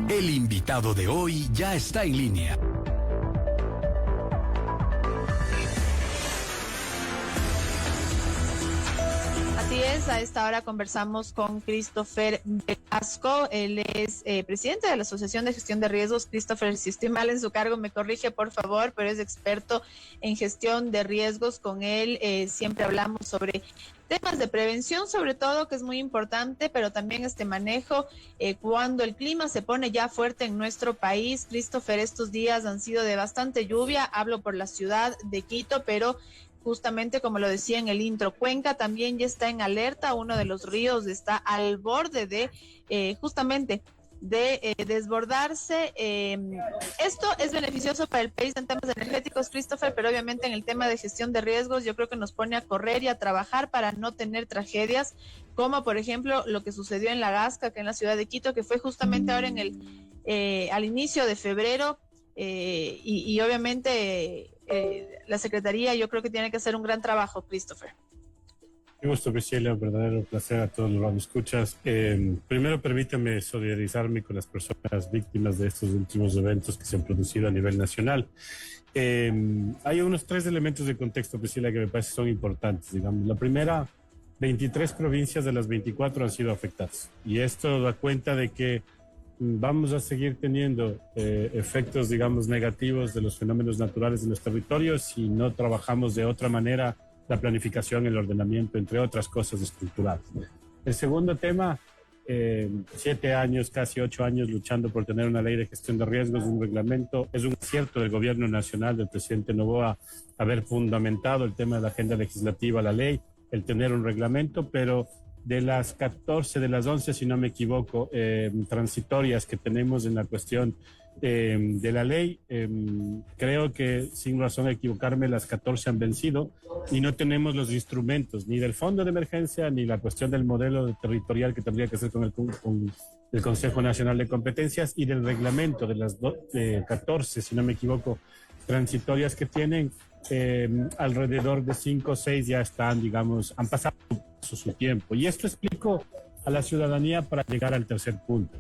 El invitado de hoy ya está en línea. Así es, a esta hora conversamos con Christopher Velasco. Él es presidente de la Asociación de Gestión de Riesgos. Christopher, si estoy mal en su cargo, me corrige por favor, pero es experto en gestión de riesgos. Con él siempre hablamos sobre temas de prevención, sobre todo, que es muy importante, pero también este manejo cuando el clima se pone ya fuerte en nuestro país. Christopher, estos días han sido de bastante lluvia, hablo por la ciudad de Quito, pero justamente como lo decía en el intro, Cuenca también ya está en alerta, uno de los ríos está al borde de justamente de desbordarse. Esto es beneficioso para el país en temas energéticos, Christopher, pero obviamente en el tema de gestión de riesgos yo creo que nos pone a correr y a trabajar para no tener tragedias, como por ejemplo lo que sucedió en La Gasca, que en la ciudad de Quito, que fue justamente ahora en el al inicio de febrero. Y obviamente la Secretaría yo creo que tiene que hacer un gran trabajo, Christopher. Qué gusto, Priscila, un verdadero placer a todos los radioescuchas. Primero, permítame solidarizarme con las personas víctimas de estos últimos eventos que se han producido a nivel nacional. Hay unos 3 elementos de contexto, Priscila, que me parece son importantes. Digamos, la primera, 23 provincias de las 24 han sido afectadas. Y esto da cuenta de que vamos a seguir teniendo efectos, digamos, negativos de los fenómenos naturales de los territorios si no trabajamos de otra manera la planificación, el ordenamiento, entre otras cosas estructurales. El segundo tema, 7 años, casi 8 años luchando por tener una ley de gestión de riesgos, un reglamento. Es un acierto del gobierno nacional, del presidente Noboa, haber fundamentado el tema de la agenda legislativa, la ley, el tener un reglamento, pero de las 14, de las 11, si no me equivoco, transitorias que tenemos en la cuestión de la ley, creo que sin razón de equivocarme, las 14 han vencido y no tenemos los instrumentos ni del fondo de emergencia ni la cuestión del modelo territorial que tendría que ser con el Consejo Nacional de Competencias y del reglamento de las 14, si no me equivoco, transitorias que tienen. Alrededor de 5 o 6 ya están, digamos, han pasado su tiempo. Y esto explico a la ciudadanía para llegar al tercer punto.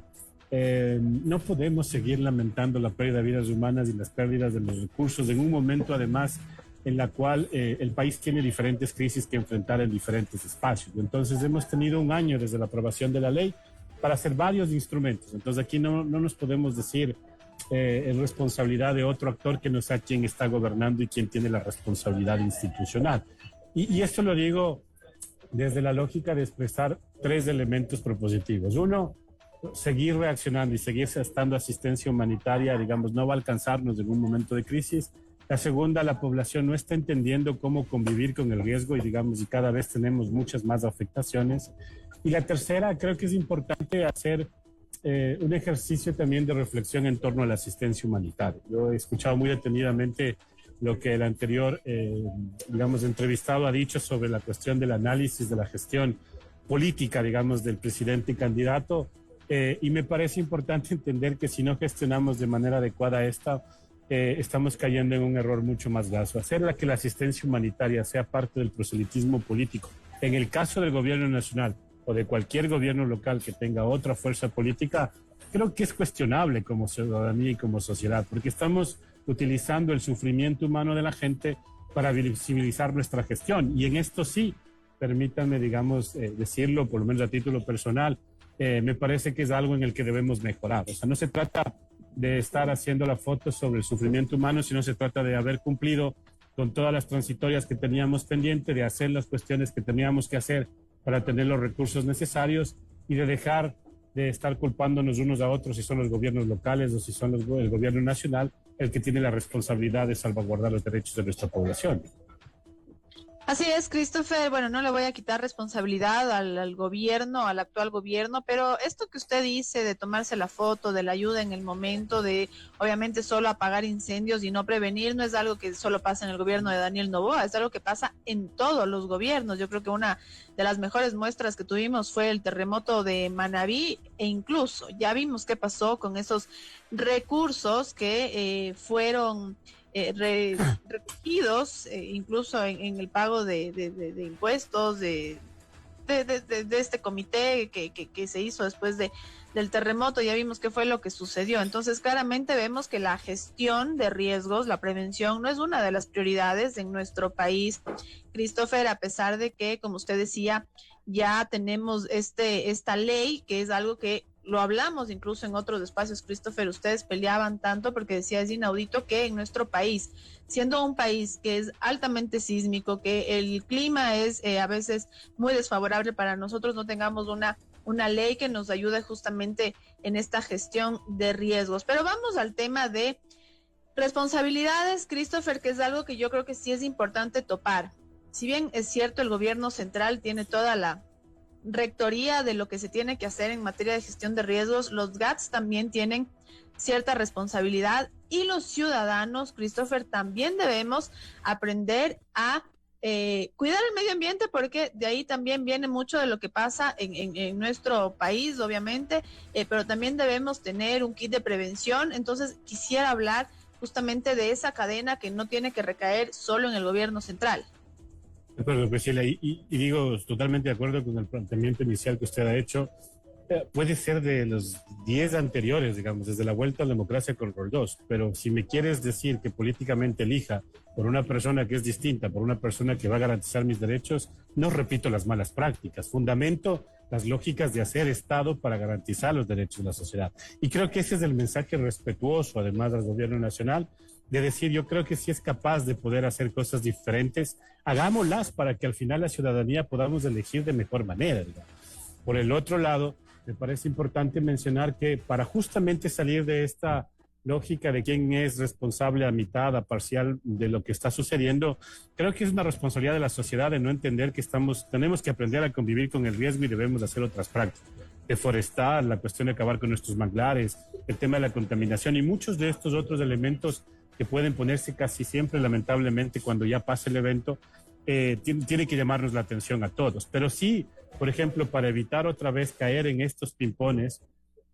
No podemos seguir lamentando la pérdida de vidas humanas y las pérdidas de los recursos en un momento, además, en la cual el país tiene diferentes crisis que enfrentar en diferentes espacios. Entonces, hemos tenido un año desde la aprobación de la ley para hacer varios instrumentos. Entonces, aquí no nos podemos decir es responsabilidad de otro actor que no sea quien está gobernando y quien tiene la responsabilidad institucional. Y esto lo digo desde la lógica de expresar 3 elementos propositivos. Uno, seguir reaccionando y seguir dando asistencia humanitaria, digamos, no va a alcanzarnos en un momento de crisis. La segunda, la población no está entendiendo cómo convivir con el riesgo y, digamos, y cada vez tenemos muchas más afectaciones. Y la tercera, creo que es importante hacer un ejercicio también de reflexión en torno a la asistencia humanitaria. Yo he escuchado muy detenidamente lo que el anterior, digamos, entrevistado ha dicho sobre la cuestión del análisis de la gestión política, digamos, del presidente y candidato, y me parece importante entender que si no gestionamos de manera adecuada esta, estamos cayendo en un error mucho más graso. Hacer que la asistencia humanitaria sea parte del proselitismo político. En el caso del gobierno nacional o de cualquier gobierno local que tenga otra fuerza política, creo que es cuestionable como ciudadanía y como sociedad, porque estamos utilizando el sufrimiento humano de la gente para visibilizar nuestra gestión. Y en esto sí, permítanme, digamos, decirlo, por lo menos a título personal, me parece que es algo en el que debemos mejorar. O sea, no se trata de estar haciendo la foto sobre el sufrimiento humano, sino se trata de haber cumplido con todas las transitorias que teníamos pendiente, de hacer las cuestiones que teníamos que hacer para tener los recursos necesarios y de dejar de estar culpándonos unos a otros si son los gobiernos locales o si son el gobierno nacional el que tiene la responsabilidad de salvaguardar los derechos de nuestra población. Así es, Christopher. Bueno, no le voy a quitar responsabilidad al gobierno, al actual gobierno, pero esto que usted dice de tomarse la foto, de la ayuda en el momento, de obviamente solo apagar incendios y no prevenir, no es algo que solo pasa en el gobierno de Daniel Noboa, es algo que pasa en todos los gobiernos. Yo creo que una de las mejores muestras que tuvimos fue el terremoto de Manabí, e incluso ya vimos qué pasó con esos recursos que fueron recogidos incluso en el pago de impuestos, de de este comité que se hizo después del terremoto, ya vimos qué fue lo que sucedió. Entonces, claramente vemos que la gestión de riesgos, la prevención, no es una de las prioridades en nuestro país. Christopher, a pesar de que, como usted decía, ya tenemos esta ley, que es algo que lo hablamos incluso en otros espacios, Christopher, ustedes peleaban tanto porque decía, es inaudito que en nuestro país, siendo un país que es altamente sísmico, que el clima es a veces muy desfavorable para nosotros, no tengamos una ley que nos ayude justamente en esta gestión de riesgos. Pero vamos al tema de responsabilidades, Christopher, que es algo que yo creo que sí es importante topar. Si bien es cierto, el gobierno central tiene toda la rectoría de lo que se tiene que hacer en materia de gestión de riesgos, los GATS también tienen cierta responsabilidad y los ciudadanos, Christopher, también debemos aprender a cuidar el medio ambiente, porque de ahí también viene mucho de lo que pasa en nuestro país, obviamente, pero también debemos tener un kit de prevención. Entonces quisiera hablar justamente de esa cadena que no tiene que recaer solo en el gobierno central. De acuerdo, Priscila, y digo totalmente de acuerdo con el planteamiento inicial que usted ha hecho. Puede ser de los 10 anteriores, digamos, desde la vuelta a la democracia con Rol 2, pero si me quieres decir que políticamente elija por una persona que es distinta, por una persona que va a garantizar mis derechos, no repito las malas prácticas, fundamento las lógicas de hacer Estado para garantizar los derechos de la sociedad. Y creo que ese es el mensaje respetuoso, además, del gobierno nacional, de decir, yo creo que si es capaz de poder hacer cosas diferentes, hagámoslas para que al final la ciudadanía podamos elegir de mejor manera, digamos. Por el otro lado, me parece importante mencionar que para justamente salir de esta lógica de quién es responsable a mitad, a parcial de lo que está sucediendo, creo que es una responsabilidad de la sociedad de no entender que tenemos que aprender a convivir con el riesgo y debemos hacer otras prácticas. Deforestar, la cuestión de acabar con nuestros manglares, el tema de la contaminación y muchos de estos otros elementos que pueden ponerse casi siempre, lamentablemente, cuando ya pasa el evento, tiene que llamarnos la atención a todos. Pero sí, por ejemplo, para evitar otra vez caer en estos pimpones,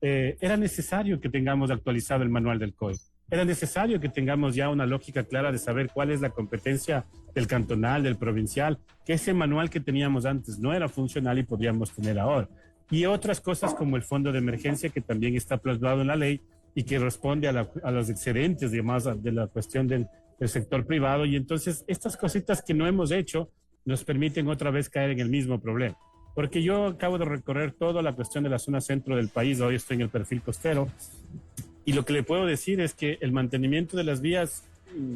era necesario que tengamos actualizado el manual del COE. Era necesario que tengamos ya una lógica clara de saber cuál es la competencia del cantonal, del provincial, que ese manual que teníamos antes no era funcional y podríamos tener ahora. Y otras cosas como el fondo de emergencia, que también está plasmado en la ley y que responde a los excedentes, digamos, de la cuestión del sector privado. Y entonces estas cositas que no hemos hecho nos permiten otra vez caer en el mismo problema. Porque yo acabo de recorrer toda la cuestión de la zona centro del país, hoy estoy en el perfil costero, y lo que le puedo decir es que el mantenimiento de las vías,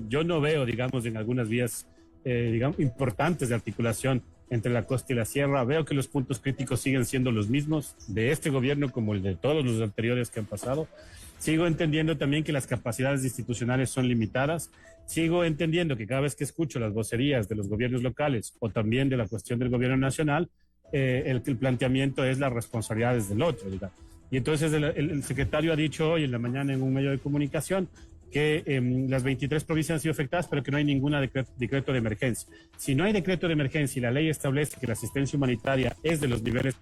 yo no veo, digamos, en algunas vías, digamos, importantes de articulación entre la costa y la sierra. Veo que los puntos críticos siguen siendo los mismos de este gobierno como el de todos los anteriores que han pasado. Sigo entendiendo también que las capacidades institucionales son limitadas. Sigo entendiendo que cada vez que escucho las vocerías de los gobiernos locales o también de la cuestión del gobierno nacional, el planteamiento es las responsabilidades del otro, digamos. Y entonces el secretario ha dicho hoy en la mañana en un medio de comunicación que las 23 provincias han sido afectadas, pero que no hay ninguna decreto de emergencia. Si no hay decreto de emergencia y la ley establece que la asistencia humanitaria es de los niveles,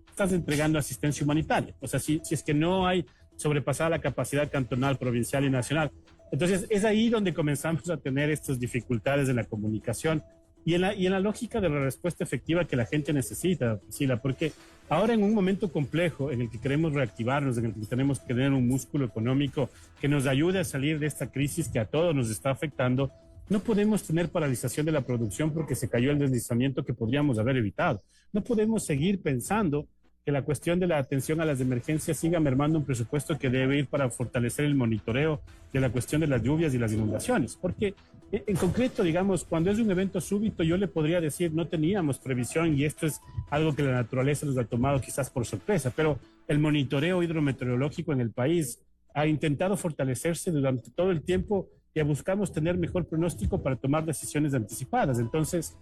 estás entregando asistencia humanitaria. O sea, si es que no hay sobrepasada la capacidad cantonal, provincial y nacional. Entonces, es ahí donde comenzamos a tener estas dificultades en la comunicación y en la lógica de la respuesta efectiva que la gente necesita, Priscila, porque ahora en un momento complejo en el que queremos reactivarnos, en el que tenemos que tener un músculo económico que nos ayude a salir de esta crisis que a todos nos está afectando, no podemos tener paralización de la producción porque se cayó el deslizamiento que podríamos haber evitado. No podemos seguir pensando que la cuestión de la atención a las emergencias siga mermando un presupuesto que debe ir para fortalecer el monitoreo de la cuestión de las lluvias y las inundaciones. Porque en concreto, digamos, cuando es un evento súbito, yo le podría decir, no teníamos previsión y esto es algo que la naturaleza nos ha tomado quizás por sorpresa, pero el monitoreo hidrometeorológico en el país ha intentado fortalecerse durante todo el tiempo y buscamos tener mejor pronóstico para tomar decisiones anticipadas. Entonces,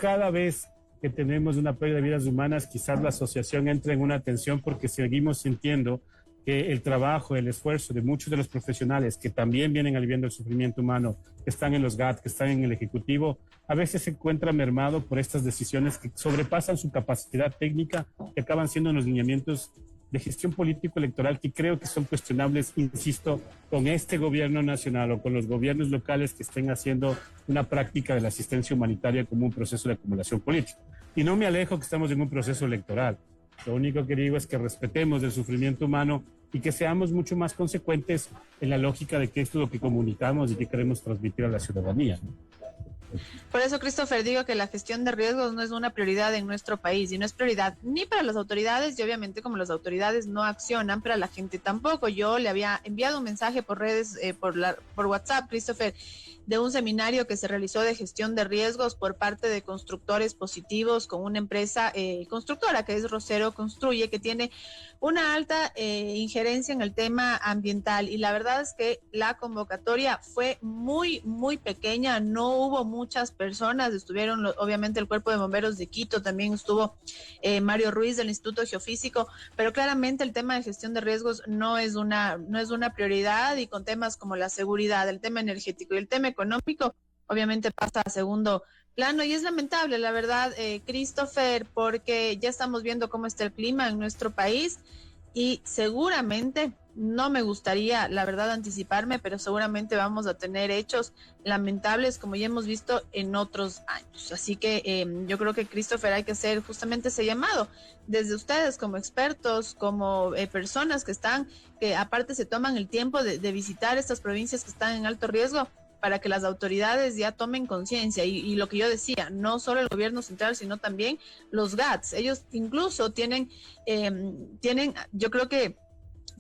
cada vez que tenemos una pérdida de vidas humanas, quizás la asociación entre en una tensión porque seguimos sintiendo que el trabajo, el esfuerzo de muchos de los profesionales que también vienen aliviando el sufrimiento humano, que están en los GAT, que están en el Ejecutivo, a veces se encuentra mermado por estas decisiones que sobrepasan su capacidad técnica, que acaban siendo unos lineamientos de gestión político-electoral que creo que son cuestionables, insisto, con este gobierno nacional o con los gobiernos locales que estén haciendo una práctica de la asistencia humanitaria como un proceso de acumulación política. Y no me alejo que estamos en un proceso electoral. Lo único que digo es que respetemos el sufrimiento humano y que seamos mucho más consecuentes en la lógica de que esto es lo que comunicamos y que queremos transmitir a la ciudadanía, ¿no? Por eso, Christopher, digo que la gestión de riesgos no es una prioridad en nuestro país y no es prioridad ni para las autoridades y obviamente como las autoridades no accionan, para la gente tampoco. Yo le había enviado un mensaje por redes, por WhatsApp, Christopher, de un seminario que se realizó de gestión de riesgos por parte de constructores positivos con una empresa constructora que es Rosero Construye, que tiene una alta injerencia en el tema ambiental, y la verdad es que la convocatoria fue muy, muy pequeña, no hubo muchas personas, estuvieron obviamente el Cuerpo de Bomberos de Quito, también estuvo Mario Ruiz del Instituto Geofísico, pero claramente el tema de gestión de riesgos no es una prioridad, y con temas como la seguridad, el tema energético y el tema económico, obviamente pasa a segundo plano, y es lamentable, la verdad, Christopher, porque ya estamos viendo cómo está el clima en nuestro país y seguramente, no me gustaría, la verdad, anticiparme, pero seguramente vamos a tener hechos lamentables como ya hemos visto en otros años. Así que yo creo que, Christopher, hay que hacer justamente ese llamado desde ustedes como expertos, como personas que aparte se toman el tiempo de visitar estas provincias que están en alto riesgo, para que las autoridades ya tomen conciencia y lo que yo decía, no solo el gobierno central, sino también los GATS. Ellos incluso tienen, yo creo que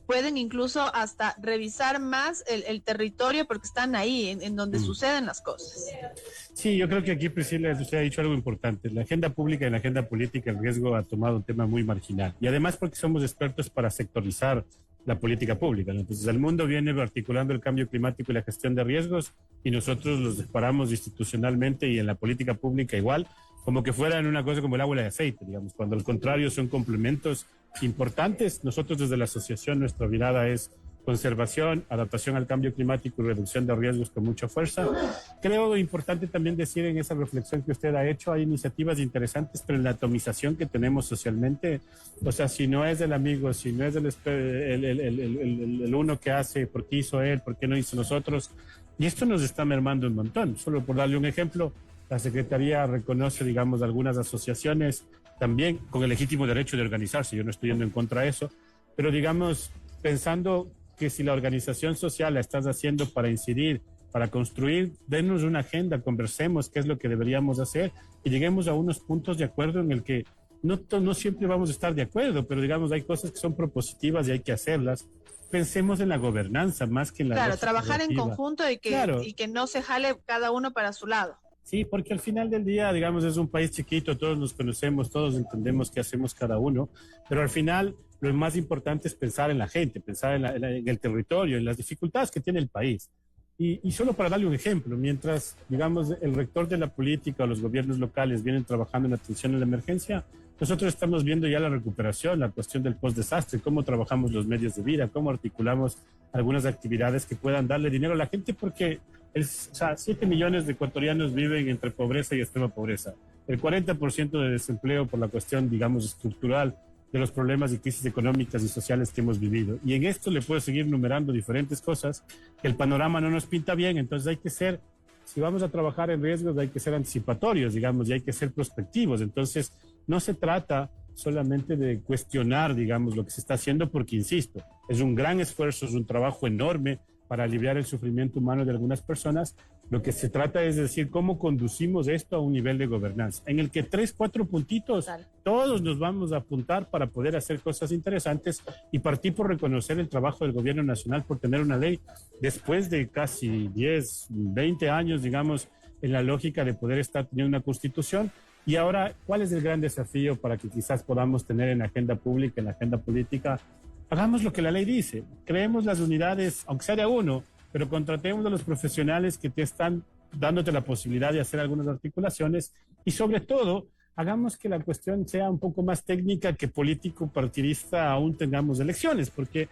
pueden incluso hasta revisar más el territorio porque están ahí, en donde suceden las cosas. Sí, yo creo que aquí, Priscila, usted ha dicho algo importante. La agenda pública y en la agenda política el riesgo ha tomado un tema muy marginal. Y además porque somos expertos para sectorizar la política pública, ¿no? Entonces el mundo viene articulando el cambio climático y la gestión de riesgos y nosotros los separamos institucionalmente y en la política pública igual, como que fueran una cosa como el agua y el aceite, digamos, cuando al contrario son complementos importantes. Nosotros desde la asociación nuestra mirada es conservación, adaptación al cambio climático y reducción de riesgos con mucha fuerza. Creo importante también decir en esa reflexión que usted ha hecho, hay iniciativas interesantes, pero en la atomización que tenemos socialmente, o sea, si no es del amigo, si no es el uno que hace, ¿por qué hizo él? ¿Por qué no hizo nosotros? Y esto nos está mermando un montón. Solo por darle un ejemplo, la Secretaría reconoce, digamos, algunas asociaciones también con el legítimo derecho de organizarse. Yo no estoy yendo en contra de eso, pero digamos, pensando que si la organización social la estás haciendo para incidir, para construir, denos una agenda, conversemos qué es lo que deberíamos hacer y lleguemos a unos puntos de acuerdo en el que no siempre vamos a estar de acuerdo, pero digamos hay cosas que son propositivas y hay que hacerlas. Pensemos en la gobernanza más que en la... Claro, trabajar en conjunto y que no se jale cada uno para su lado. Sí, porque al final del día, digamos, es un país chiquito, todos nos conocemos, todos entendemos qué hacemos cada uno, pero al final lo más importante es pensar en la gente, pensar en el territorio, en las dificultades que tiene el país. Y solo para darle un ejemplo, mientras, digamos, el rector de la política o los gobiernos locales vienen trabajando en atención a la emergencia, nosotros estamos viendo ya la recuperación, la cuestión del post-desastre, cómo trabajamos los medios de vida, cómo articulamos algunas actividades que puedan darle dinero a la gente, porque 7 millones de ecuatorianos viven entre pobreza y extrema pobreza. El 40% de desempleo por la cuestión, digamos, estructural de los problemas y crisis económicas y sociales que hemos vivido. Y en esto le puedo seguir numerando diferentes cosas, que el panorama no nos pinta bien, entonces hay que ser, si vamos a trabajar en riesgos, hay que ser anticipatorios, digamos, y hay que ser prospectivos. Entonces, no se trata solamente de cuestionar, digamos, lo que se está haciendo, porque, insisto, es un gran esfuerzo, es un trabajo enorme para aliviar el sufrimiento humano de algunas personas. Lo que se trata es decir cómo conducimos esto a un nivel de gobernanza, en el que 3, 4 puntitos, todos nos vamos a apuntar para poder hacer cosas interesantes y partir por reconocer el trabajo del gobierno nacional por tener una ley después de casi 10, 20 años, digamos, en la lógica de poder estar teniendo una constitución. Y ahora, ¿cuál es el gran desafío para que quizás podamos tener en la agenda pública, en la agenda política? Hagamos lo que la ley dice, creemos las unidades, aunque sea de uno, pero contratemos a los profesionales que te están dándote la posibilidad de hacer algunas articulaciones y sobre todo, hagamos que la cuestión sea un poco más técnica que político partidista, aún tengamos elecciones, porque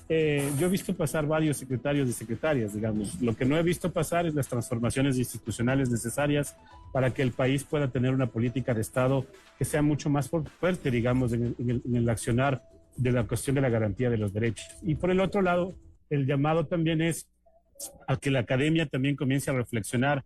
yo he visto pasar varios secretarios y secretarias, digamos. Lo que no he visto pasar es las transformaciones institucionales necesarias para que el país pueda tener una política de Estado que sea mucho más fuerte, digamos, en el accionar de la cuestión de la garantía de los derechos. Y por el otro lado, el llamado también es a que la academia también comience a reflexionar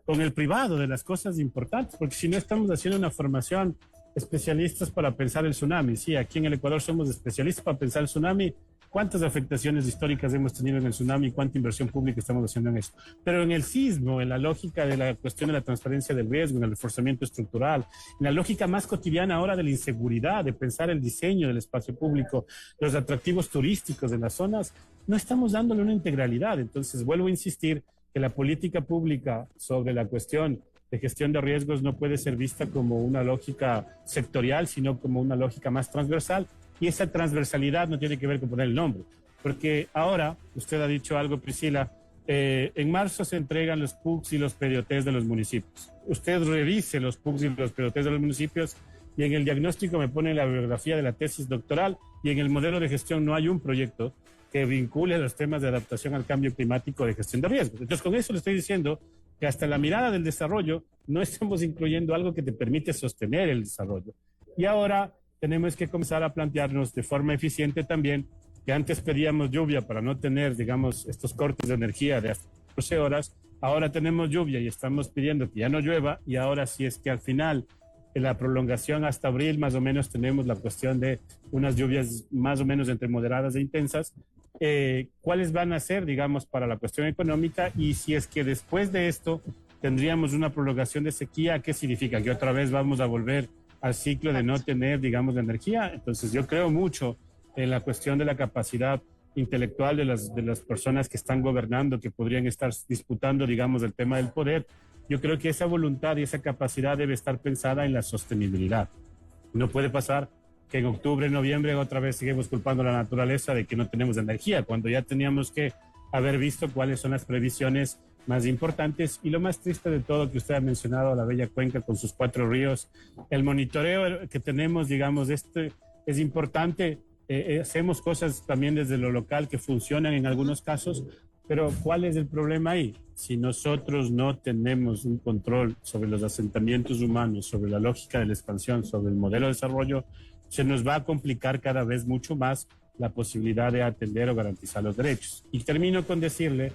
con el privado de las cosas importantes, porque si no estamos haciendo una formación especialistas para pensar el tsunami. Sí, aquí en el Ecuador somos especialistas para pensar el tsunami. ¿Cuántas afectaciones históricas hemos tenido en el tsunami? ¿Cuánta inversión pública estamos haciendo en eso? Pero en el sismo, en la lógica de la cuestión de la transparencia del riesgo, en el reforzamiento estructural, en la lógica más cotidiana ahora de la inseguridad, de pensar el diseño del espacio público, los atractivos turísticos de las zonas, no estamos dándole una integralidad. Entonces, vuelvo a insistir que la política pública sobre la cuestión de gestión de riesgos no puede ser vista como una lógica sectorial, sino como una lógica más transversal. Y esa transversalidad no tiene que ver con poner el nombre. Porque ahora, usted ha dicho algo, Priscila, en marzo se entregan los PUCs y los PDOTs de los municipios. Usted revise los PUCs y los PDOTs de los municipios y en el diagnóstico me pone la bibliografía de la tesis doctoral y en el modelo de gestión no hay un proyecto que vincule los temas de adaptación al cambio climático de gestión de riesgos. Entonces, con eso le estoy diciendo que hasta la mirada del desarrollo no estamos incluyendo algo que te permite sostener el desarrollo. Y ahora tenemos que comenzar a plantearnos de forma eficiente también que antes pedíamos lluvia para no tener, digamos, estos cortes de energía de hasta 12 horas, ahora tenemos lluvia y estamos pidiendo que ya no llueva y ahora si es que al final en la prolongación hasta abril más o menos tenemos la cuestión de unas lluvias más o menos entre moderadas e intensas, ¿cuáles van a ser, digamos, para la cuestión económica? Y si es que después de esto tendríamos una prolongación de sequía, ¿qué significa? Que otra vez vamos a volver al ciclo de no tener, digamos, de energía. Entonces yo creo mucho en la cuestión de la capacidad intelectual de las personas que están gobernando, que podrían estar disputando, digamos, el tema del poder. Yo creo que esa voluntad y esa capacidad debe estar pensada en la sostenibilidad. No puede pasar que en octubre, noviembre, otra vez seguimos culpando a la naturaleza de que no tenemos energía, cuando ya teníamos que haber visto cuáles son las previsiones más importantes. Y lo más triste de todo que usted ha mencionado, la bella cuenca con sus 4 ríos, el monitoreo que tenemos, digamos, es importante. Hacemos cosas también desde lo local que funcionan en algunos casos, pero ¿cuál es el problema ahí? Si nosotros no tenemos un control sobre los asentamientos humanos, sobre la lógica de la expansión, sobre el modelo de desarrollo, se nos va a complicar cada vez mucho más la posibilidad de atender o garantizar los derechos. Y termino con decirle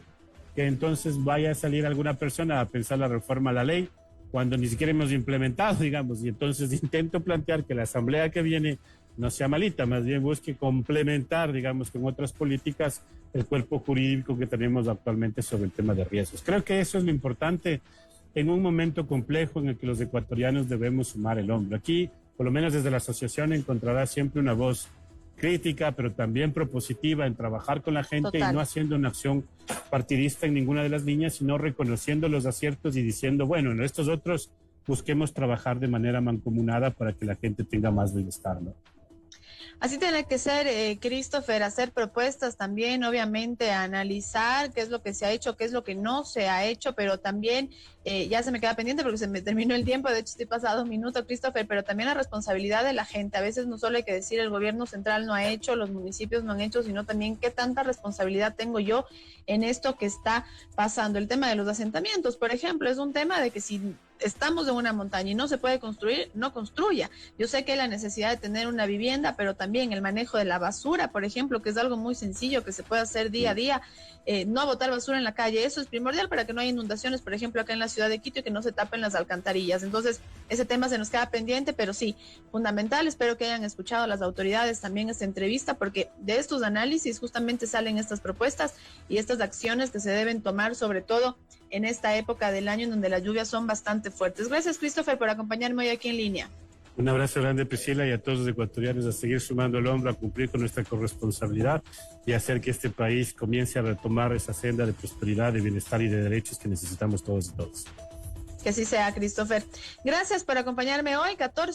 que entonces vaya a salir alguna persona a pensar la reforma a la ley cuando ni siquiera hemos implementado, digamos, y entonces intento plantear que la asamblea que viene no sea malita, más bien busque complementar, digamos, con otras políticas el cuerpo jurídico que tenemos actualmente sobre el tema de riesgos. Creo que eso es lo importante en un momento complejo en el que los ecuatorianos debemos sumar el hombro. Aquí, por lo menos desde la asociación, encontrará siempre una voz crítica, pero también propositiva en trabajar con la gente. Total. Y no haciendo una acción partidista en ninguna de las líneas, sino reconociendo los aciertos y diciendo, bueno, en estos otros busquemos trabajar de manera mancomunada para que la gente tenga más bienestar, ¿no? Así tiene que ser, Christopher, hacer propuestas también, obviamente, analizar qué es lo que se ha hecho, qué es lo que no se ha hecho, pero también, ya se me queda pendiente porque se me terminó el tiempo, de hecho estoy pasado un minuto, Christopher, pero también la responsabilidad de la gente. A veces no solo hay que decir el gobierno central no ha hecho, los municipios no han hecho, sino también qué tanta responsabilidad tengo yo en esto que está pasando. El tema de los asentamientos, por ejemplo, es un tema de que si estamos en una montaña y no se puede construir, no construya. Yo sé que hay la necesidad de tener una vivienda, pero también el manejo de la basura, por ejemplo, que es algo muy sencillo que se puede hacer día a día, no botar basura en la calle, eso es primordial para que no haya inundaciones, por ejemplo, acá en la ciudad de Quito, y que no se tapen las alcantarillas. Entonces, ese tema se nos queda pendiente, pero sí, fundamental. Espero que hayan escuchado a las autoridades también esta entrevista, porque de estos análisis justamente salen estas propuestas y estas acciones que se deben tomar, sobre todo en esta época del año en donde las lluvias son bastante fuertes. Gracias, Christopher, por acompañarme hoy aquí en línea. Un abrazo grande, Priscila, y a todos los ecuatorianos a seguir sumando el hombro, a cumplir con nuestra corresponsabilidad y hacer que este país comience a retomar esa senda de prosperidad, de bienestar y de derechos que necesitamos todos y todos. Que así sea, Christopher. Gracias por acompañarme hoy, 14